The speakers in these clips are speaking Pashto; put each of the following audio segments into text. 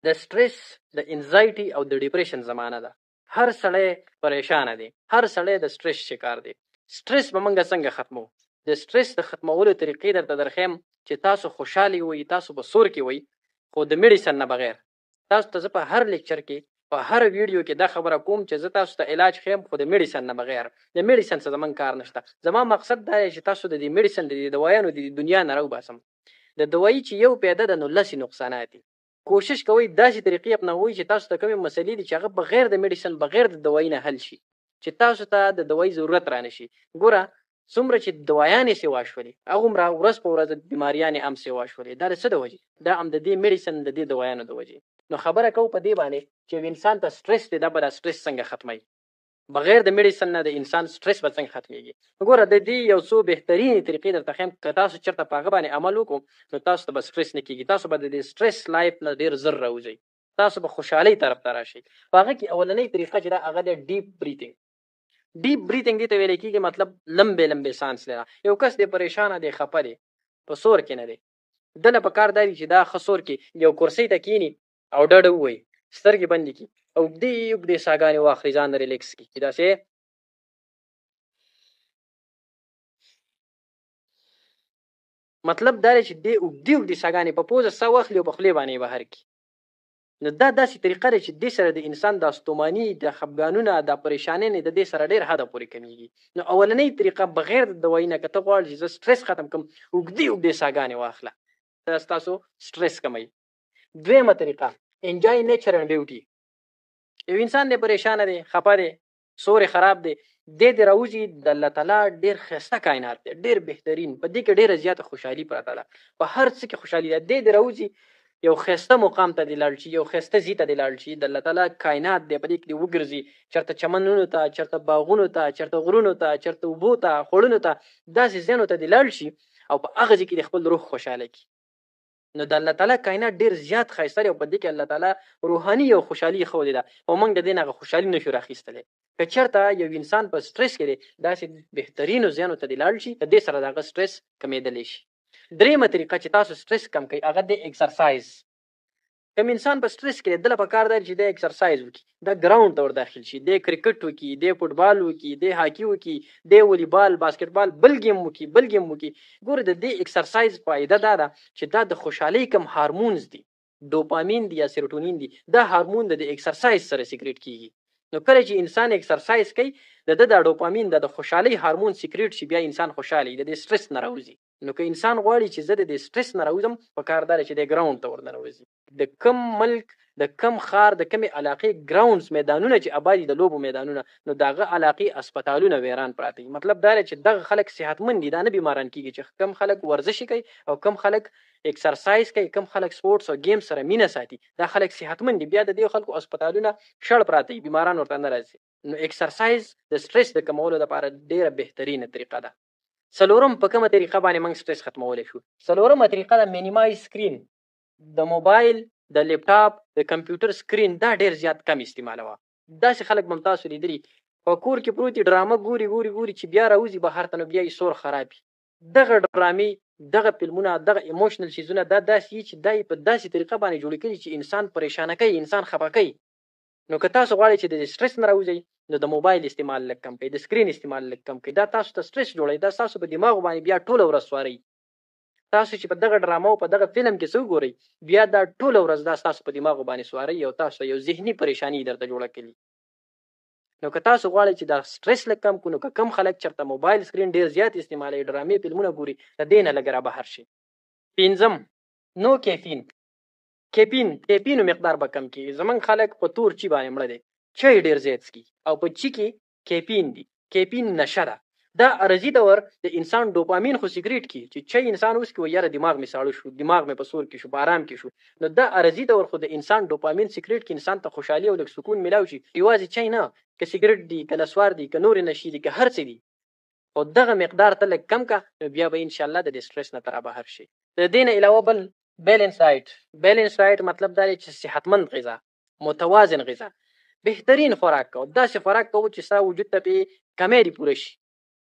د سټرس، د انزایټي او د ډیپریشن زمانه ده. هر سړی پریشانه دی، هر سړی د سټرس شکار دی. سټرس به موږ څنګه ختمو؟ د سټرس د ختمولو طریقې درته درښیم چې تاسو خوشحالي وئ، تاسو په سور کې وئ، خو د میډیسن نه بغیر. تاسو ته زه په هر لیکچر کې، په هر ویډیو کې دا خبره کوم چې زه تاسو ته علاج ښیم، خو د میډیسن نه بغیر. د میډیسن څه زموږ کار نشته. زما مقصد دا دی چې تاسو د دې میډیسن د دې دوایانو د دنیا نه راوباسم. د دوایي چې یو پیدا ده نو لسې نقصانات دي. کوشش کوئ داسې طریقې اپنوئ چې تاسو ته کومې مسلې دي چې هغه بغیر د میډیسن، بغیر د دوایي نه حل شي، چې تاسو ته د دوایي ضرورت را نه شي. ګوره څومره چې دوایانې سیوا شولې، هغومره ورځ په ورځ بیماریانې هم سیوا شولې. دا د څه د وجې؟ دا هم د دې میډیسن، د دې دوایانو د وجې. نو خبره کوو په دې باندې چې انسان ته سټرس دی، دا به دا سټرس څنګه ختموي؟ بغیر د میډیسن نه د انسان سټرس به څنګه ختمیږي؟ ګوره د دې یو څو بهترینې طریقې درته ښیم. که تاسو چېرته په هغه باندې عمل وکړو نو تاسو ته به سټرس نه کېږي. تاسو به د دې سټرس لایف نه ډېر زر راوځئ، تاسو به خوشحالۍ طرف ته راشئ. په هغه کې اولنۍ طریقه چې ده هغه دی ډیپ بریتنګ. ډیپ بریتنګ دې ته ویلی کېږي مطلب لمبې لمبې سانس لینا. یو کس دی پریشانه دی، خفه دی، په سور کې نه دی، ده له پکار دا دي چې دا ښه سور کې یو کرسۍ ته کښېني او ډډه ووایي، سترګې بندې کړي او اوږدې اوږدې ساګانې واخلي، ځان ریلیکس کړي. چې داسې مطلب دا دی چې دې اوږدې اوږدې ساګانې په پوزه ساه واخلي او په خولې باندې یې بهر کړي. نو دا داسې طریقه ده چې دې سره د انسان دا ستوماني، د خفګانونه، دا پریشانۍ د دې سره ډېر حده پورې کمیږي. نو اولنۍ طریقه بغیر د دوایي نه، که ته غواړې چې زه سټرس ختم کړم، اوږدې اوږدې ساګانې واخله، دا ستاسو سټرس کموي. دویمه طریقه انجوای نیچر اینډ بیوټي. یو انسان دی پریشانه دی، خفه دی، سور خراب دی، دې دې راوځي د الله تعالی ډېر ښایسته کائنات دی، ډېر بهترین، په دې کې ډېره زیاته خوشحالي پرته ده، په هر څه کې خوشحالي ده. دې دې راوځي یو ښایسته مقام ته دې لاړ شي، یو ښایسته ځای ته دې لاړ شي، د الله تعالی کائنات دی، په دې کې دې وګرځي، چېرته چمنونو ته، چېرته باغونو ته، چېرته غرونو ته، چېرته اوبو ته، خوړونو ته، داسې ځایونو ته دې لاړ شي او په هغه ځای کې دې خپل روح خوشحاله کړي. نو د الله تعالی کائنات ډېر زیات ښایسته دی او په دې کې الله تعالی روحاني یو خوشحالي ښودې ده او موږ د دې نه هغه خوشحالي نشو راخیستلی. که چېرته یو انسان په سټرس کې دی، داسې بهترینو ځایونو ته دې لاړ شي، د دې سره د هغه سټرس کمېدلی شي. درېیمه طریقه چې تاسو سټرس کم کوئ هغه دی اکسرسایز. کوم انسان په سټرس کې دی، ده له پکار دی چې دی اکسرسایز وکړي، دا ګراونډ ته ور داخل شي، دی کرکټ وکړي، دی فوټبال وکړي، دی هاکي وکړي، دی والیبال، باسکټبال، بل ګیم وکړي، بل ګیم وکړي. ګوره د دې اکسرسایز فایده دا ده چې دا د خوشحالۍ کم هارمونز دي، ډوپامین دي یا سیروټونین دي، دا هارمون د اکسرسایز سره سیکریټ کیږي. نو کله چې انسان اکسرسایز کوي، د ده د ډوپامین د خوشحالۍ هارمون سیکریټ شي، بیا انسان خوشحاله د دې سټرس نه راوځي. نو که انسان غواړي چې زه د دې سټرس نه راوځم، پکار دا دی چې دی ګراونډ ته ورننوځي. د کم ملک، د کم ښار، د کمې علاقې ګراونډز، میدانونه چې آباد دي، د لوبو میدانونه، نو د هغه علاقې اسپتالونه ویران پراته دي. مطلب دا دی چې دغه خلک صحتمند دي، دا نه بیماران کېږي. چې کم خلک ورزش کوي او کم خلک اکسرسایز کوي، کم خلک سپورټس او گیم سره مینه ساتي، دا خلک صحتمند دي. بیا د دې خلکو اسپتالونه شړ پراته دي، بیماران ورته نه راځي. نو اکسرسایز د سټرس د کمولو لپاره ډېره بهترینه طریقه ده. څلورم په کومه طریقه باندې موږ سټرس ختمولی شو؟ څلورمه طریقه ده مینیمایز سکرین. د موبایل، د لیپټاپ، د کمپیوټر سکرین دا ډېر زیات کم استعمالوه. داسې خلک به هم تاسو لیدلي په کور کې پروت دي، ډرامه ګوري ګوري ګوري چې بیا راوځي بهر ته، نو بیا یې سور خراب وي. دغه ډرامې، دغه فلمونه، دغه ایموشنل چیزونه دا داسې وي چې دا یې په داسې طریقه باندې جوړې کړي چې انسان پریشانه کوي، انسان خفه کوي. نو که تاسو غواړئ چې د سټرس نه راوځئ، نو د موبایل استعمال لږ کم کړئ، د سکرین استعمال لږ کم کړئ. دا تاسو ته سټرس جوړوي، دا تاسو په دماغ باندې بیا ټوله ورځ سوارئ. تاسو چې په دغه ډرامه او په دغه فلم کې څه وګورئ، بیا دا ټوله ورځ دا ستاسو په دماغ باندې سوارئ او تاسو یو ذهني پریشاني درته جوړه کړي. نو که تاسو غواړئ چې دا سټرس لږ کم کړو، نو که کم خلک چېرته موبایل سکرین ډېر زیات استعمالوي، ډرامې فلمونه ګوري، د دې نه لږ رابهر شي. پنځم، نو کیفین مقدار به کم کړي. زموږ خلک په تور چي باندې مړه دی، چای ډېر زیات څکي او په چي کې کیفین دي. کیفین نشه ده، دا عرضي دور د انسان ډوپامین خو سیګریټ کی چې چای انسان اوس کې یاره دماغ مې ساړه شو، دماغ مې په سور کې شو، په آرام کې شو. نو دا عرضي دور خو د انسان ډوپامین سیګریټ کې انسان ته خوشحالي او لږ سکون ملاو شي. یوازې چای نه، که سیګریټ دي، که نسوار دي، که نورې نشي دي، که هر څه دي، او دغه مقدار ته لږ کم کا، نو بیا به انشاءالله د دې سټرس نه ته رابهر شي. د دې نه علاوه بل بیلنس ډایټ مطلب دا دی چې صحتمند غذا، متوازن غذا، بهترین خوراک کو، داسې خوراک کو چې ستا وجود ته پې کمی دې پوره شي.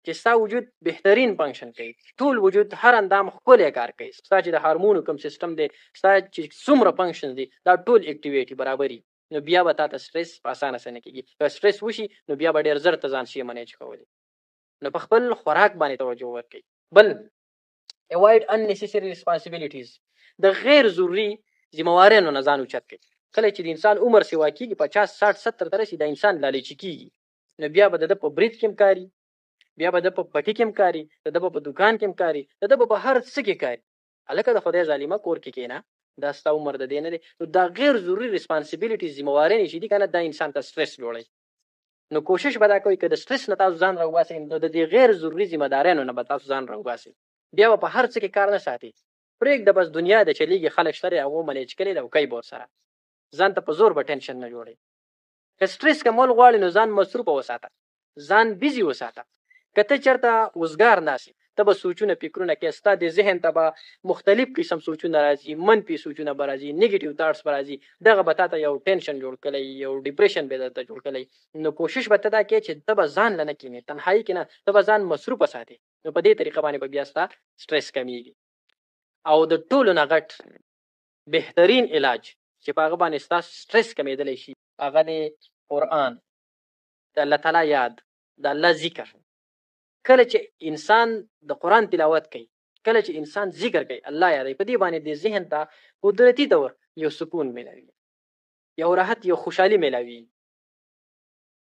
چې ستا وجود بهترین فنکشن کوي، ټول وجود هر اندام ښکلی کار کوي، ستا چې د هارمونو کوم سیستم دی، ستا چې څومره فنکشن دي دا ټول اکټیویټي برابري، نو بیا به تا ته سټرس په اسانه سره نه کېږي. که سټرس وشي نو بیا به ډېر زر ته ځان شي منیج کولی. نو په خپل خوراک باندې توجه ورکړئ. بل اوایډ unnecessary responsibilities، د غیر ضروري ذمهواریانو نه ځان اوچت کړئ. کله چې د انسان عمر سیوا کېږي 50 60 70 ته رسي، د انسان لالچي کېږي، نو بیا به د په برید کې هم کاري، بیا به د په پټي کې هم کاري، د د په دکان کې هم کاري، د د په هر څه کې کاري. هلکه د خدای ظالمه کور کې کېنه، دا ستا عمر د دې نه دی. نو دا غیر ضروري ریسپانسیبلیټیز ذمهواریانې چې دي که نه، دا انسان ته سټرس جوړوي. نو کوشش به دا کوئ که د سټرس نه تاسو ځان راوباسئ، نو د دې غیر ضروري ذمهداریانو نه به تاسو ځان راوباسئ. بیا به په هر څه کې کار نه ساتئ، پرېږده بس دنیا د چلیږي، خلک شته دی هغو منیج کړی دی او کوي به ورسره، ځان ته په زور به ټینشن نه جوړوئ. که سټرس کمول غواړئ نو ځان مصروفه وساته، ځان بیزي وساته. که ته چېرته وزګار ناستې، ته به سوچونه فکرونه کوې، ستا د ذهن ته به مختلف قسم سوچونه راځي، منفي سوچونه به راځي، نیګیټیو تاټس به راځي، دغه به تا ته یو ټینشن جوړ کړی، یو ډپریشن به درته جوړ کړی. نو کوشش به ته دا کوې چې ته به ځان له نه کښېنې، تنهایي کې نه، ته به ځان مصروفه ساتې. نو په دې طریقه باندې به بیا ستا سټرس کمیږي. او د ټولو نه غټ بهترین علاج چې په هغه باندې ستاسو سټرس کمیدلی شي، هغه دی قرآن، د الله تعالی یاد، د الله ذکر. کله چې انسان د قرآن تلاوت کوي، کله چې انسان ذکر کوي، الله یادوي، په دې باندې د ذهن ته قدرتي طور یو سکون میلاوي، یو راحت، یو خوشحالي میلاوي.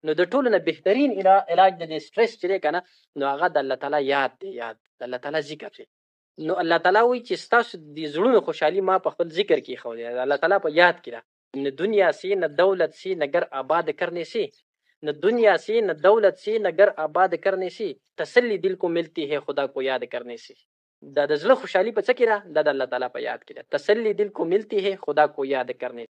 نو د ټولو نه بهترین علاج د دې سټرس چې دی که نه، نو هغه د الله تعالی یاد دی، یاد د الله تعالی ذکر دی. نو الله تعالی وایي چې ستاسو د زړونو خوشحالي ما په خپل ذکر کې ایښودې ده، د الله تعالی په یاد کې ده. نه دنیا سے نہ دولت سے نہ گر آباد کرنے سے، نہ دنیا سے نہ دولت سے نہ گر آباد کرنے سے، تسلی دل کو ملتی ہے خدا کو یاد کرنے سے. دا د زړه خوشحالي په څه کې ده؟ دا د الله تعالی په یاد کې ده. تسلی دل کو ملتی ہے خدا کو یاد کرنے سے.